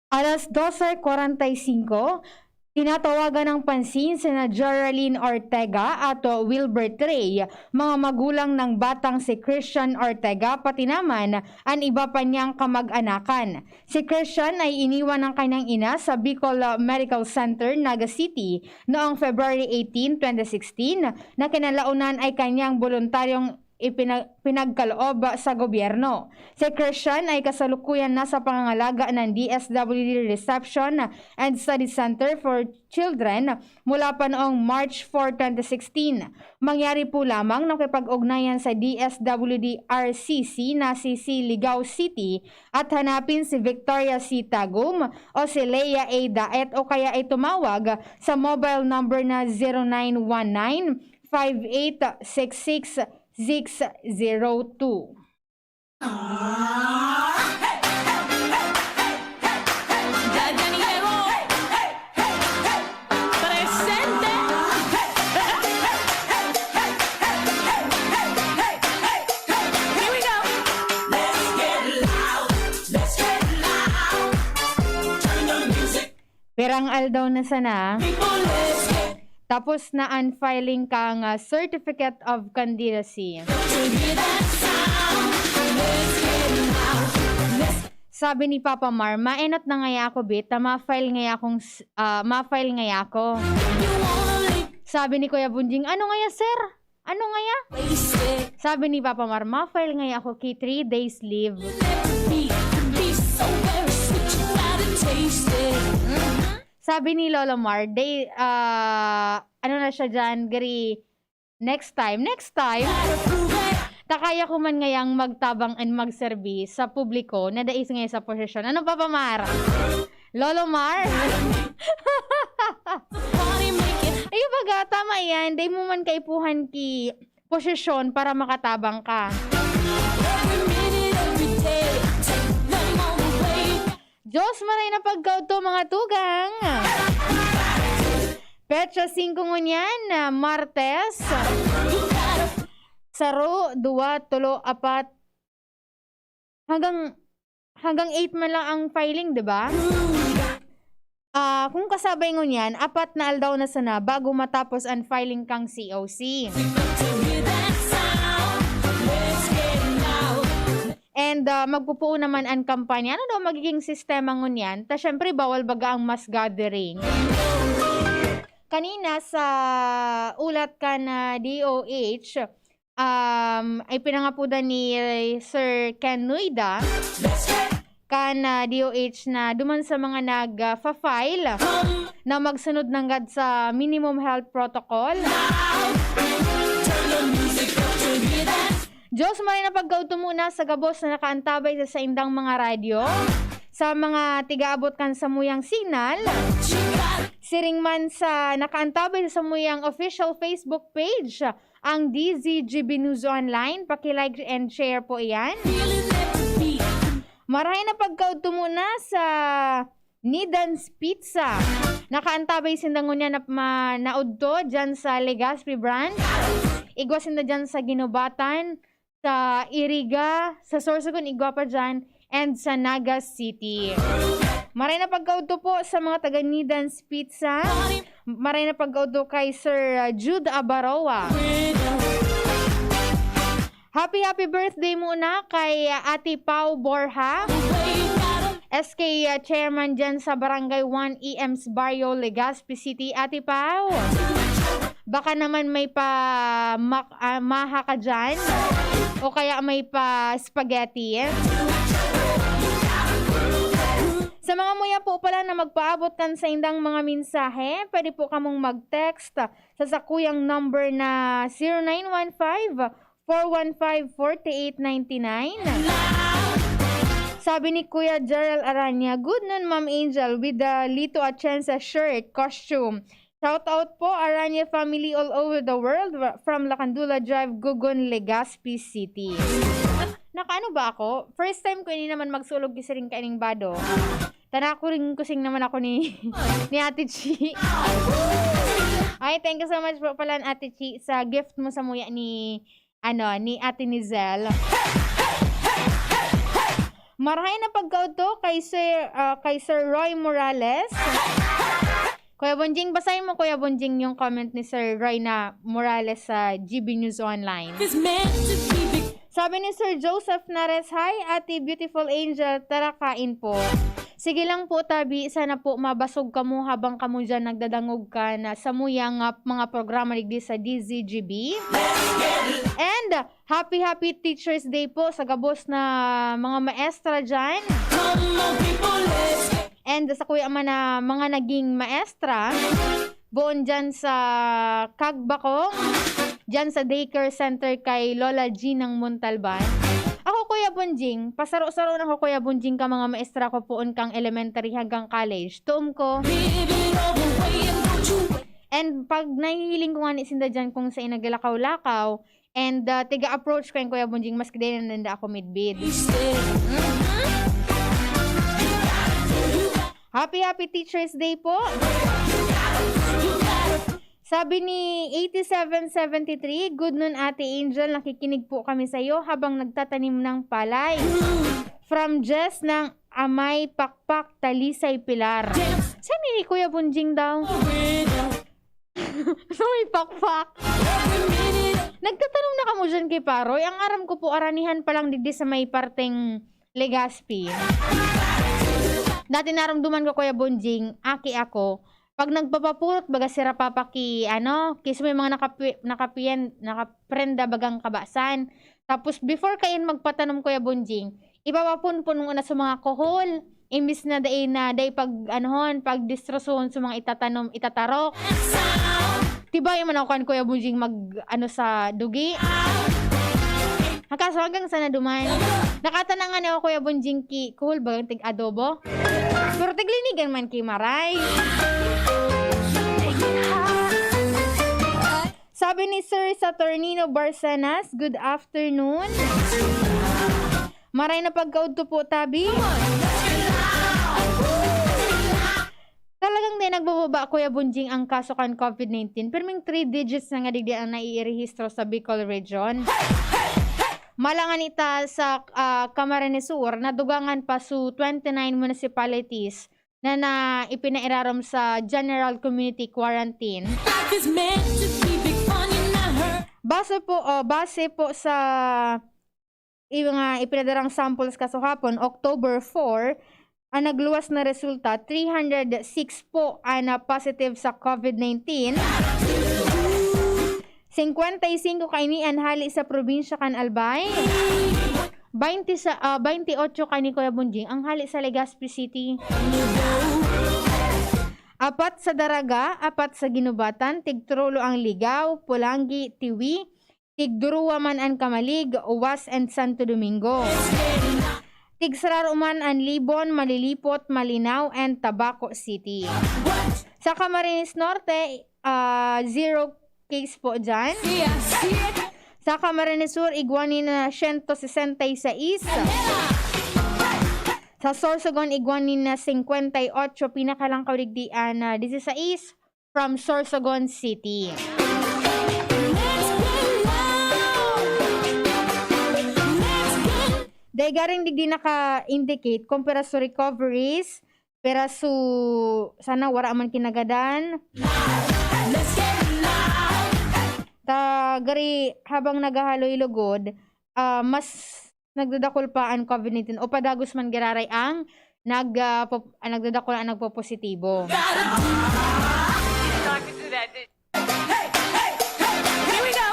12:45, tinatawagan ng pansin sina Geraldine Ortega at Wilbert Ray, mga magulang ng batang si Christian Ortega, pati naman ang iba pa niyang kamag-anakan. Si Christian ay iniwan ng kanyang ina sa Bicol Medical Center, Naga City noong February 18, 2016 na kinalaunan ay kanyang voluntaryong pinagkaloob sa gobyerno. Si Christian ay kasalukuyan na sa pangangalaga ng DSWD Reception and Study Center for Children mula pa noong March 4, 2016. Mangyari po lamang nakipag-ugnayan sa DSWD RCC na si Ligao City at hanapin si Victoria C. Tagum o si Leia A. Daet o kaya ay tumawag sa mobile number na 0919 5866 602. Presente. Here we go. Let's get loud. Let's get loud. Turn the music. Perang daw na sana. People, let's get Tapos na unfiling kang Certificate of Candidacy. to hear that sound. Let's get loud. Sabi ni Papa Mar, maenot na ngaya ako bit, ma-file ngaya ako. You wanna live Sabi ni Kuya Bunjing, ano ngaya sir? Ano ngaya? wasted. Sabi ni Papa Mar, ma-file ngaya ako kay 3 days leave. Be so very sweet. You gotta taste it. Sabi ni Lola Mar, ano na siya dyan, gari, next time, Gotta prove it. takaya ko man ngayang magtabang and magserbi sa publiko na dais ngayon sa posisyon. Ano Papa Mar? Lolo Mar? Party make it. Ayun baga, tama yan. Day mo man kaipuhan ki posisyon para makatabang ka. Every minute, every day. Take them all away. Diyos maray na pagkauto mga tugang. Petsa 5 ngunyan, Martes. You gotta Saro, 2, 3, 4. Hanggang 8 man lang ang filing, di ba? Kung kasabay ngunyan, 4 na aldaw na sana bago matapos ang filing kang COC. to hear that sound. Let's get loud. And magpupuo naman ang kampanya. Ano daw magiging sistema ngunyan? Ta syempre bawal baga ang mass gathering. Kanina sa ulat ka na DOH, ay pinangapudan ni Sir Ken Nuida Let's get kan DOH na duman sa mga nag-file na magsunod ng gad sa minimum health protocol. loud. Turn the music up to hear that. Diyos maray na pagkauto muna sa gabos na nakaantabay sa indang mga radyo, sa mga tigaabot kan sa muyang signal, You got siring man sa nakaantabay sa muyang official Facebook page, ang DZGB News Online. Paki-like and share po iyan. feeling that beat. Maray na pagkauto muna sa Nidan's Pizza. Nakaantabay sindangon niya na naudto dyan sa Legazpi branch. Igwasin na dyan sa Ginobatan, sa Iriga, sa Sorsogon, igwa pa dyan, and sa Naga City. Maray na pagkauto po sa mga taga Nidan's Pizza. Maray na pagkauto kay Sir Jude Abaroa. Happy birthday muna kay Ate Pau Borja, SK Chairman dyan sa Barangay 1 EMS Barrio, Legazpi City. Ate Pau, baka naman may pa maha ka dyan o kaya may pa spaghetti. Sa mga muya po pala na magpaabot kan sa indang mga mensahe, pwede po kamong mag-text sa sakuyang number na 0915-415-4899. Sabi ni Kuya Gerald Aranya, good noon Ma'am Angel with the Lito Atienza shirt, costume. Shout out po Aranya family all over the world from Lacandula Drive, Gugon, Legazpi City. Nakaano ba ako? First time ko ini naman magsulog isa rin kaining bado. Tanako rin kusing naman ako ni Ate Chi. Ay, thank you so much po pala Ate Chi sa gift mo sa muya ni Ate Nizel. Marahay na pagkauto kay Sir Roy Morales. Kuya Bonjing, basahin mo Kuya Bonjing yung comment ni Sir Roy na Morales sa GB News Online. It's meant to be big. Sabi ni Sir Joseph Nares, "Hi, Ate Beautiful Angel, tara kain po." Sige lang po, Tabi. Sana po mabasog ka mo habang kamo dyan nagdadangog ka na sa muyang mga programa ligdi sa DZGB. And happy Teacher's Day po sa gabos na mga maestra dyan. Come on, people, let's get And sa kuya man na mga naging maestra, buon dyan sa Kagbakong, dyan sa daycare center kay Lola G ng Montalban. Ako Kuya Bonjing, pasaro-saro na ko Kuya Bonjing ka mga maestra ko poon kang elementary hanggang college. Tuom ko. it all away and don't you And pag nahihiling ko nga ni Sinda dyan kung sa inagalakaw-lakaw, and tiga-approach ko yung Kuya Bonjing, mas kaya nanda ako midbid. stay. Happy Teacher's Day po. Sabi ni 8773, "Good noon Ate Angel, nakikinig po kami sa iyo habang nagtatanim ng palay." From Jess ng Amay Pakpak, Talisay, Pilar. Saan ni Kuya Bonjing daw? Amay Pakpak. Nagtatanong na kamo dyan kay Paroy. Ang aram ko po, aranihan pa lang digdi sa may parteng Legazpi. Dati naramduman ko Kuya Bonjing, aki ako, pag nagpapapurot baga sira papaki, kiso may mga nakaprenda bagang kabasan. Tapos before kain magpatanom Kuya Bonjing, ipapapunpun mo na sa mga kohol. Imbis na day pag pag distroson sa mga itatarok. Tiba yung manakuan Kuya Bonjing sa dugi. Hakaso hanggang sana duman. Nakatanangan ako Kuya Bonjing ki kohol bagang tig adobo. Pero tiglinigan man ki maray. Sabi ni Sir Saturnino Barsanas, "Good afternoon. Maray na pagkaudto po, Tabi." Talagang din nagbababa Kuya Bonjing ang kaso kan COVID-19. Perming 3 digits na nga digdi ang naiirehistro sa Bicol Region. Malangan ita sa Camarines Sur, nadugangan pa su 29 municipalities na ipinairarom sa General Community Quarantine. Life is meant to be big fun, you're not hurt. Base po sa ipinadarang samples kasahapon, October 4, ang nagluwas na resulta, 306 po ang positive sa COVID-19. 55 kainian hali sa probinsya kan Albay. 28 kani Kuya Bonjing ang hali sa Legazpi City. 4 sa Daraga, 4 sa Ginubatan, tig-3 ang Ligaw, Pulangi, Tiwi, tig-2 man ang Kamalig, Uwas and Santo Domingo. Tig-4 man ang Libon, Malilipot, Malinaw and Tabaco City. Sa Camarines Norte, 0 case po dyan. Yeah, see it. Sa Camarines Sur, iguanin na 166. Sa Sorsogon, iguanin na 58. Pinakalang kauligdian na 16 from Sorsogon City. Let's get loud. Let's get Dahil garing digdi naka-indicate kumpara sa recoveries, pero sana wala man kinagadan. let's get loud. Gari habang naghahaloy lugod, mas nagdadakol pa ang COVID-19 o padagos man giraray ang nagdadakol ang nagpo-positibo. Here we go.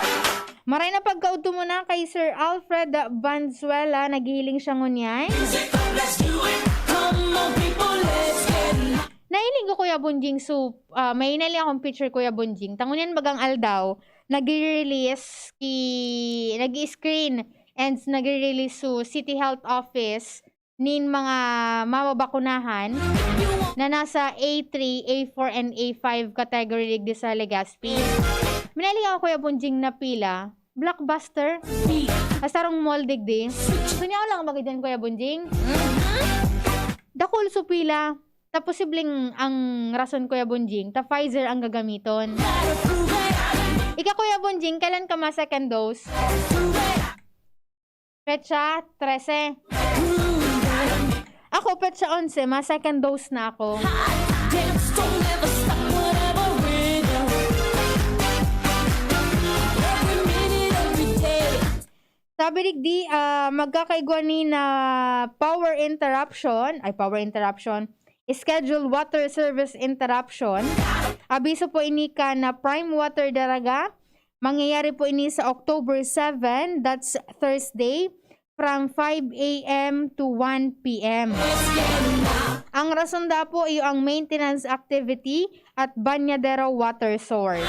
Maray na pagkauto mo na kay Sir Alfred Banzuela, naghihiling siya ngunyay. Let's do it. Come on, people, let's get loud. Nailing ko Kuya Bonjing, may inali akong picture Kuya Bonjing. Tangunan bagang aldaw, nag-release nag-screen and nag-release City Health Office nin mga mababakunahan na nasa A3, A4, and A5 category ligdi sa Legazpi. Minali ako Kuya Bonjing na pila, Blockbuster, asarong mall digdi. Sunyaw lang bagay Kuya Bonjing. Dakol su pila. Ta posibleng ang rason Kuya Bonjing, ta Pfizer ang gagamiton. Ika Kuya Bonjing, kailan ka second dose? Petsa 13. dapat sa 11, second dose na ako. Dance, don't ever stop, whatever rhythm. Every minute, every day. Sabi digdi, magkakaigwa ni na power interruption, scheduled water service interruption. Abiso po ini ka na prime water daraga. Mangyayari po ini sa October 7, that's Thursday, from 5 a.m. to 1 p.m. Ang rason da po iyo ang maintenance activity at Banyadero water source.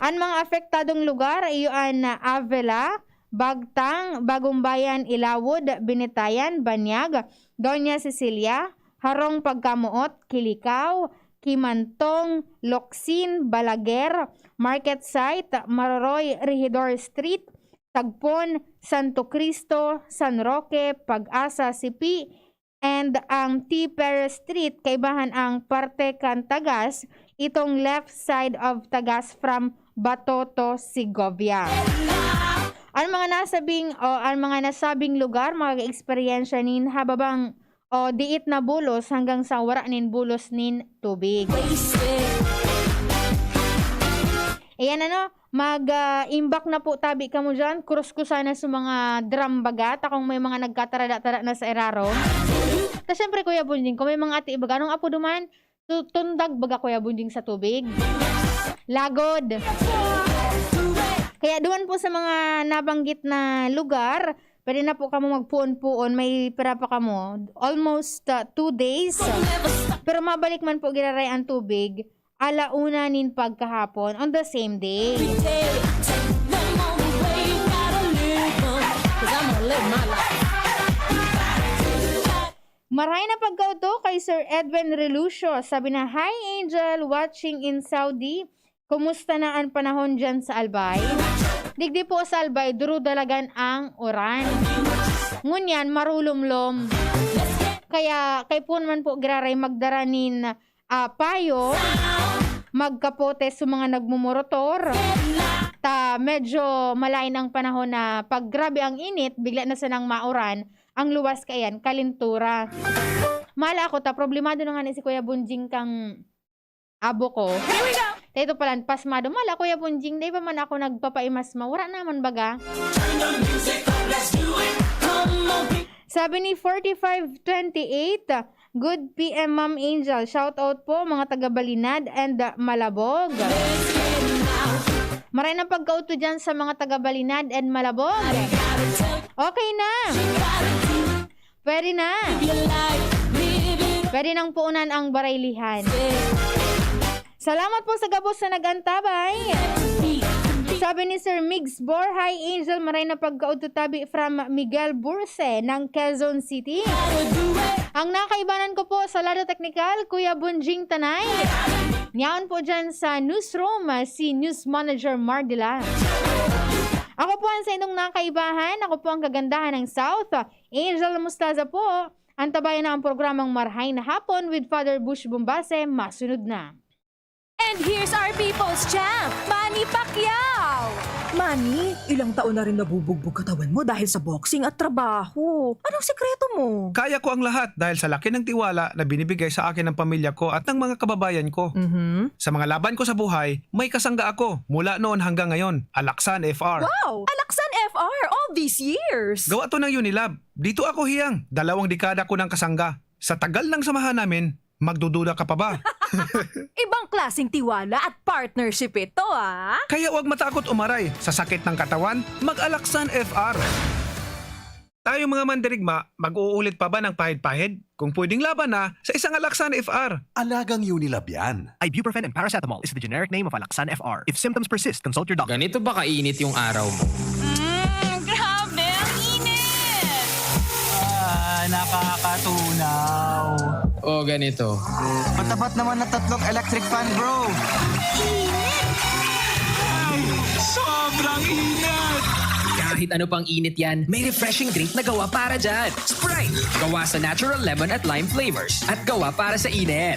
Ang mga apektadong lugar iyo an Avila, Bagtang, Bagumbayan, Ilawod, Binitayan, Banyag, Doña Cecilia, Harong Pagkamuot, Kilikaw, Kimantong, Loksin, Balaguer, Market Site, Maroroy, Regidor Street, Tagpon, Santo Cristo, San Roque, Pag-asa, Sipi, and ang T. Perez Street, kaibahan ang parte kan Tagas, itong left side of Tagas from Batoto, Segovia. Ang mga nasabing lugar, mag-experiensya nin hababang o diit na bulos hanggang sa wara nin bulos nin tubig. Ayan mag-imbak na po tabi ka mo dyan. Kurus ko sana sa mga drum bagat. Akong may mga nagkatarada-tara na sa eraro. Tapos syempre Kuya Bunjing, kung may mga ati ibaga, anong apo duman? Tundag baga Kuya Bunjing sa tubig. Lagod. Kaya duman po sa mga nabanggit na lugar, pwede na po kamo magpuon-puon, may pera pa kamo. Almost 2 days. Pero mabalik man po giraray ang tubig, alauna nin pagkahapon on the same day. Maray na pagkauto kay Sir Edwin Relucio. Sabi na, "Hi Angel, watching in Saudi. Kumusta na ang panahon dyan sa Albay?" Digdi po sa Albay, duro dalagan ang oran. Ngunyan, marulumlom. Kaya, kay po naman po graray magdaranin payo, magkapote sa mga nagmumorotor. Medyo malain ang panahon na pag grabe ang init, bigla na sanang mauran, ang luwas kayan, kalintura. Mala ako problemado na nga ni si Kuya Bunjing kang abo ko. Ito pala, pasmado. Mala, Kuya Bunjing, di ba man ako nagpapaimasma? Wala naman baga. Sabi ni 4528, "Good PM, Ma'am Angel. Shout out po mga taga-Balinad and Malabog." Maray na pagkauto dyan sa mga taga-Balinad and Malabog. Okay na. Pwede na. Pwede nang puunan ang baraylihan. Salamat po sa gabos na nag-antabay. Sabi ni Sir Migs Bor, "Hi Angel, maray na pagkauto tabi from Miguel Burse ng Quezon City. Ang nakaibanan ko po sa lado technical, Kuya Bunjing Tanay. Niyaon po dyan sa newsroom, si News Manager Mardila. Ako po ang sa inyong nakaibahan, ako po ang kagandahan ng South. Angel Mustaza po. Antabayan na ang programang Marhay na Hapon with Father Bush Bombase, masunod na. And here's our people's champ, Manny Pacquiao. Manny, ilang taon na rin nabubugbog katawan mo dahil sa boxing at trabaho. Anong sekreto mo? Kaya ko ang lahat dahil sa laki ng tiwala na binibigay sa akin ng pamilya ko at ng mga kababayan ko. Sa mga laban ko sa buhay, may kasangga ako mula noon hanggang ngayon. Alaksan FR. Wow! Alaksan FR all these years! Gawa to ng Unilab. Dito ako hiyang. 2 dekada ko ng kasangga. Sa tagal ng samahan namin, magdududa ka pa ba? Ibang klaseng tiwala at partnership ito, ah! Kaya huwag matakot umaray. Sa sakit ng katawan, mag-Alaksan FR. Tayo mga mandirigma, mag-uulit pa ba ng pahid-pahid? Kung pwedeng laban na, sa isang Alaksan FR. Alagang Unilab yan. Ibuprofen and paracetamol is the generic name of Alaksan FR. If symptoms persist, consult your doctor. Ganito ba kainit yung araw mo? Grabe, ang init! Nakakatunaw. O ganito. Matapat naman na 3 electric fan, bro. Sobrang init! Kahit ano pang init yan, may refreshing drink na gawa para dyan. Sprite! Gawa sa natural lemon at lime flavors at gawa para sa init.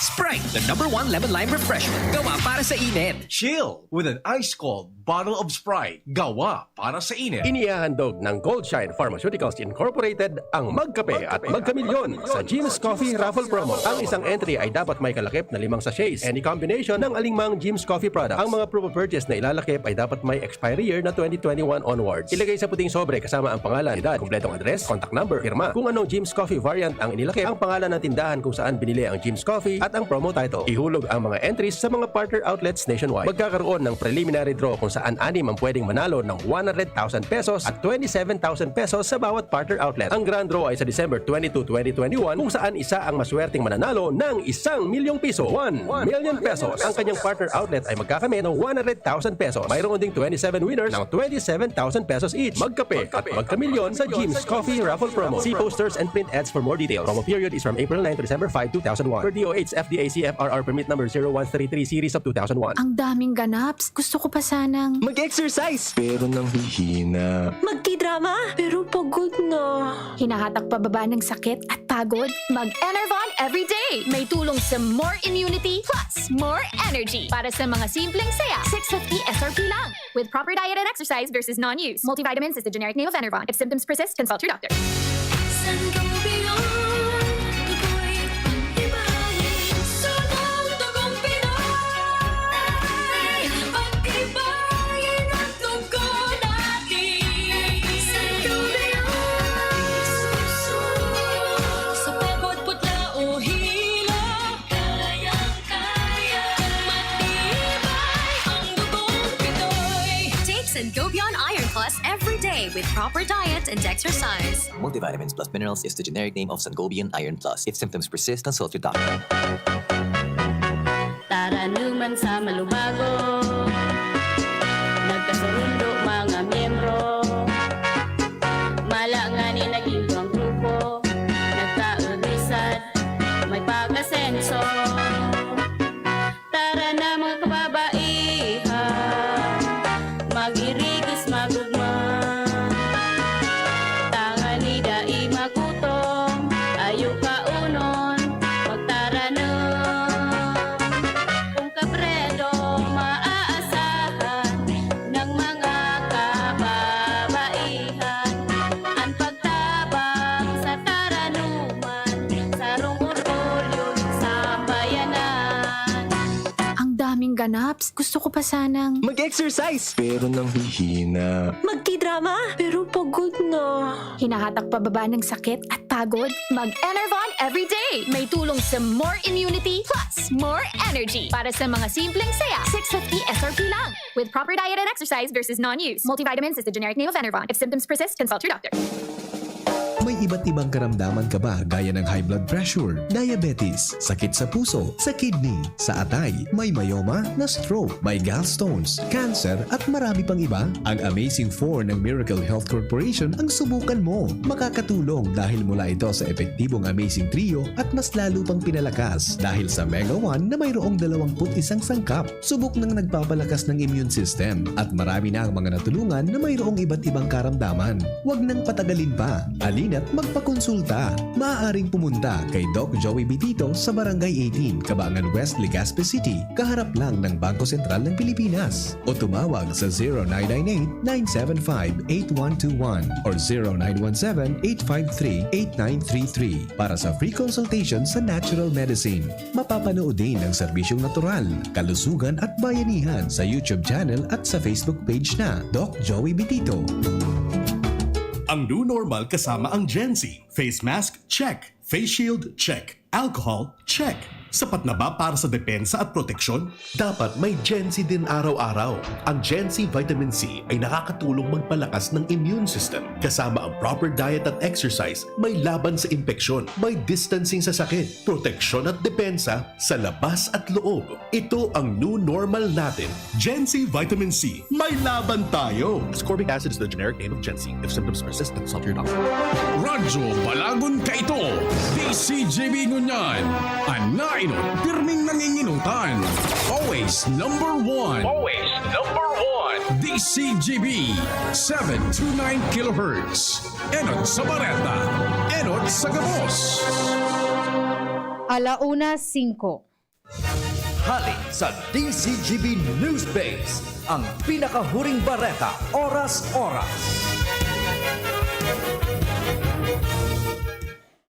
Sprite, the #1 lemon lime refreshment. Gawa para sa init. Chill with an ice-cold bottle of Sprite. Gawa para sa init. Inihahandog ng Goldshine Pharmaceuticals Incorporated ang Magkape at Magkamilyon sa Jim's Coffee Raffle Promo. Ang isang entry ay dapat may kalakip na 5 sachets. Any combination ng alingmang Jim's Coffee product. Ang mga proof of purchase na ilalakip ay dapat may expiry year na 2021 onwards. Ilagay sa puting sobre kasama ang pangalan, edad, kumpletong address, contact number, firma. Kung anong Jim's Coffee variant ang inilakip, ang pangalan ng tindahan kung saan binili ang Jim's Coffee at ang promo title. Ihulog ang mga entries sa mga partner outlets nationwide. Magkakaroon ng preliminary draw kung saan 6 ang pwedeng manalo ng 100,000 pesos at 27,000 pesos sa bawat partner outlet. Ang grand draw ay sa December 22, 2021 kung saan isa ang maswerteng mananalo ng 1 milyong piso. 1 million pesos. Ang kanyang partner outlet ay magkakamit ng 100,000 pesos. Mayroon ding 27 winners ng 27,000 pesos each. Magkape at magkamilyon sa Jim's Coffee Raffle Promo. See posters and print ads for more details. Promo period is from April 9 to December 5, 2001. Per DOH FDA CFRR permit number 0133 series of 2001. Ang daming ganaps. Gusto ko pa sanang... Mag-exercise, pero nang hihina. Magki-drama, pero pagod na. Hinahatak pababa ng sakit at pagod? Mag-Enervon everyday. May tulong sa more immunity plus more energy. Para sa mga simpleng saya, 650 SRP lang. With proper diet and exercise versus non-use. Multivitamins is the generic name of Enervon. If symptoms persist, consult your doctor. Sangobion, tukoy pag-ibahin. Sunod tugong Pinoy. Pag-ibahin ang tugo natin. Sangobion, sa pagod, putla o hila, kayang-kaya. Matibay ang dugong Pinoy. Take Sangobion Iron Plus every day with proper diet and exercise. Multivitamins plus minerals is the generic name of Sangobion Iron Plus. If symptoms persist, consult your doctor. Taranuman sa malubago. Nagkasundo mga miyembro. Malangani naging duwang grupo. Nagkaulisad, may pag-asenso. Tara na mga kababaihan, mag-irigis magugma. Tangani dai magutom, ayo kaunon, magtaranon. Kung kabredo maaasahan ng mga kababaihan, ang pagtabang sa taranuman, sarong orgulyo sa bayanan. Ang daming ganaps. Gusto ko pa sanang... Mag-exercise, pero nang hihina. Magki-drama, pero pagod na. Hinahatak pababa ng sakit at pagod? Mag-Enervon everyday. May tulong sa more immunity plus more energy. Para sa mga simpleng saya, 650 SRP lang. With proper diet and exercise versus non-use. Multivitamins is the generic name of Enervon. If symptoms persist, consult your doctor. May iba't ibang karamdaman ka ba gaya ng high blood pressure, diabetes, sakit sa puso, sa kidney, sa atay, may myoma, na stroke, may gallstones, cancer at marami pang iba? Ang Amazing 4 ng Miracle Health Corporation ang subukan mo. Makakatulong dahil mula ito sa epektibong Amazing Trio at mas lalo pang pinalakas dahil sa Mega 1 na mayroong 21 sangkap. Subok ng nagpapalakas ng immune system at marami na ang mga natulungan na mayroong iba't ibang karamdaman. Huwag nang patagalin pa. Alina't magpakonsulta. Maaaring pumunta kay Doc Joey Bitito sa Barangay 18, Cabangan West, Legazpi City, kaharap lang ng Bangko Sentral ng Pilipinas. O tumawag sa 0998-975-8121 or 0917-853-8933 para sa free consultation sa natural medicine. Mapapanood din ang serbisyong natural, kalusugan at bayanihan sa YouTube channel at sa Facebook page na Doc Joey Bitito. Ang new normal kasama ang Gen-Z. Face mask, check. Face shield, check. Alcohol, check. Sapat na ba para sa depensa at proteksyon? Dapat may Gen-Z din araw-araw. Ang Gen-Z Vitamin C ay nakakatulong magpalakas ng immune system. Kasama ang proper diet at exercise, may laban sa impeksyon, may distancing sa sakit, proteksyon at depensa sa labas at loob. Ito ang new normal natin. Gen-Z Vitamin C. May laban tayo! Ascorbic acid is the generic name of Gen-Z. If symptoms persist, consult your doctor. Radyo Balagon Kaito, DCJB Ngunyan, Anainot, pirming nanginginutan. Always number one. Always number one. DCJB, 729 kHz. Enot sa Bareta, Enot sa Gabos. 1:05. tanghali sa DCGB News Base, ang pinakahuring bareta oras-oras.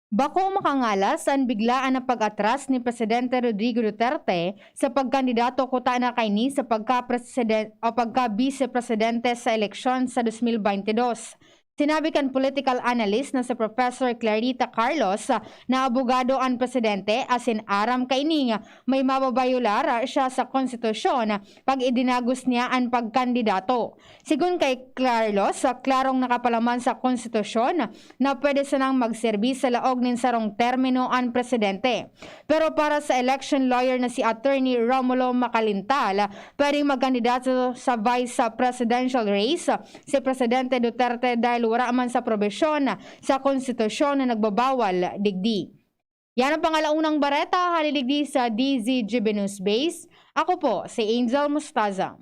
Bako makangalas ang biglaan na pag-atras ni Presidente Rodrigo Duterte sa pagkandidato kuta na kay sa pagka-vice-presidente sa eleksyon sa 2022. Sinabi kan political analyst na si Professor Clarita Carlos na abogado ang presidente asin aram kaining may mababayular siya sa konstitusyon pag idinagos niya ang pagkandidato. Sigun kay Carlos, klarong nakapalaman sa konstitusyon na pwede sanang magserbi sa laog nin sarong termino ang presidente. Pero para sa election lawyer na si Attorney Romulo Macalintal, pwedeng magkandidato sa vice presidential race si Presidente Duterte dahil wala man sa probisyon sa konstitusyon na nagbabawal digdi. Yan ang pangalaunang bareta, haliligdi sa DZGB News Base. Ako po si Angel Mustaza.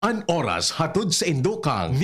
An oras hatod sa Indokang